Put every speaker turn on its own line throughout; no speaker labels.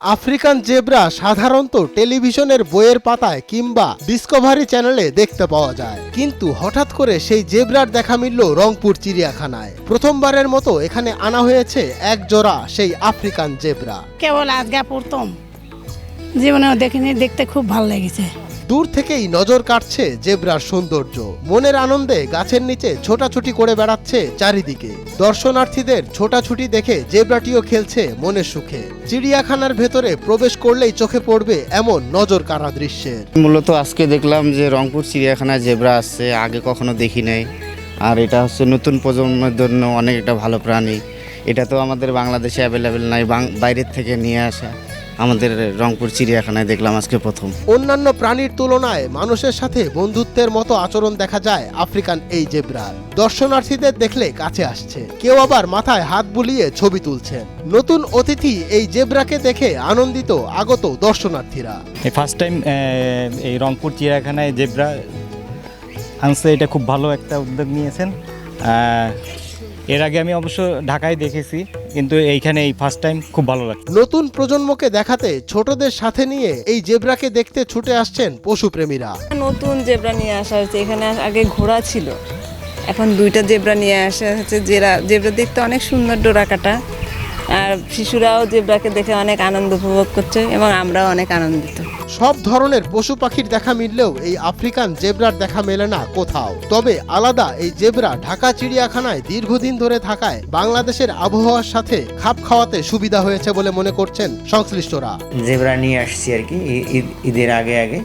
African zebra সাধারণত টেলিভিশনের বইয়ের পাতায় কিংবা ডিসকভারি চ্যানেলে দেখতে পাওয়া যায়, কিন্তু হঠাৎ করে সেই জেব্রার দেখা মিলল রংপুর চিড়িয়াখানায়। প্রথমবারের মতো এখানে আনা হয়েছে এক জোড়া সেই আফ্রিকান জেব্রা।
কেবল আজকে প্রথম, জীবনেও দেখিনি, দেখতে খুব ভালো লেগেছে।
দূর থেকেই নজর কাটছে জেব্রার সৌন্দর্য। মনের আনন্দে গাছের নিচে ছোটাছুটি করে বেড়াচ্ছে চারিদিকে। দর্শনার্থীদের ছোটাছুটি দেখে জেব্রাটিও খেলছে মনের সুখে। চিড়িয়াখানার ভেতরে প্রবেশ করলেই চোখে পড়বে এমন নজর কাড়া দৃশ্যের।
মূলত আজকে দেখলাম যে রংপুর চিড়িয়াখানায় জেব্রা আসছে, আগে কখনো দেখি নাই। আর এটা হচ্ছে নতুন প্রজন্মের জন্য অনেক একটা ভালো প্রাণী। এটা তো আমাদের বাংলাদেশে অ্যাভেলেবেল নাই, বাইরের থেকে নিয়ে আসা। আমাদের রংপুর চিড়িয়াখানায় দেখলাম আজকে প্রথম।
অন্যান্য প্রাণীর তুলনায় মানুষের সাথে বন্ধুত্বের মতো আচরণ দেখা যায় আফ্রিকান এই জেব্রার। দর্শনার্থীদের দেখলে কাছে আসছে, কেউ আবার মাথায় হাত বুলিয়ে ছবি তুলছেন। নতুন অতিথি এই জেব্রাকে দেখে আনন্দিত আগত দর্শনার্থীরা।
ফার্স্ট টাইম এই রংপুর চিড়িয়াখানায় জেব্রা আনছে, এটা খুব ভালো একটা উদ্যোগ নিয়েছেন। এর আগে আমি অবশ্য ঢাকায় দেখেছি, কিন্তু এইখানে এই ফার্স্ট টাইম খুব ভালো লাগছে।
নতুন প্রজন্মকে দেখাতে ছোটদের সাথে নিয়ে এই জেব্রাকে দেখতে ছুটে আসছেন পশুপ্রেমীরা।
নতুন জেব্রা নিয়ে আসা হয়েছে, এখানে আগে ঘোড়া ছিল, এখন দুইটা জেব্রা নিয়ে আসা হচ্ছে। জেব্রা দেখতে অনেক সুন্দর, ডোরাকাটা। আর শিশুরাও জেব্রাকে দেখে অনেক আনন্দ উপভোগ করছে এবং আমরাও অনেক আনন্দিত।
সব ধরনের পশু পাখির দেখা মিললেও এই আফ্রিকান জেব্রার দেখা মেলে না কোথাও। তবে আলাদা এই জেব্রা ঢাকা চিড়িয়াখানায় দীর্ঘদিন ধরে থাকায় বাংলাদেশের আবহাওয়ার সাথে খাপ খাওয়াতে সুবিধা হয়েছে বলে মনে করছেন সংশ্লিষ্টরা।
জেব্রা নিয়ে আসছি আর কি ঈদের আগে আগে।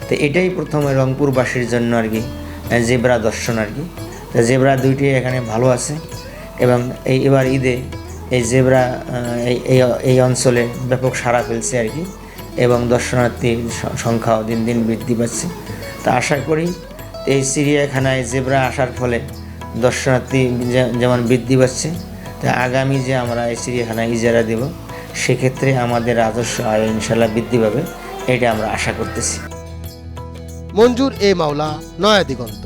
তো এটাই প্রথমে রংপুরবাসীর জন্য আর কি জেব্রা দর্শন আর কি। তো জেব্রা দুইটি এখানে ভালো আছে এবং এবার ঈদে এই জেব্রা এই অঞ্চলে ব্যাপক সাড়া ফেলছে আর কি, এবং দর্শনার্থীর সংখ্যাও দিন দিন বৃদ্ধি পাচ্ছে। তা আশা করি এই চিড়িয়াখানায় জেব্রা আসার ফলে দর্শনার্থী যেমন বৃদ্ধি পাচ্ছে, তা আগামী যে আমরা এই চিড়িয়াখানায় ইজারা দেব, সেক্ষেত্রে আমাদের রাজস্ব আয় ইনশাল্লাহ বৃদ্ধি পাবে, এটা আমরা আশা করতেছি।
মঞ্জুর এ মাওলা, নয়া দিগন্ত।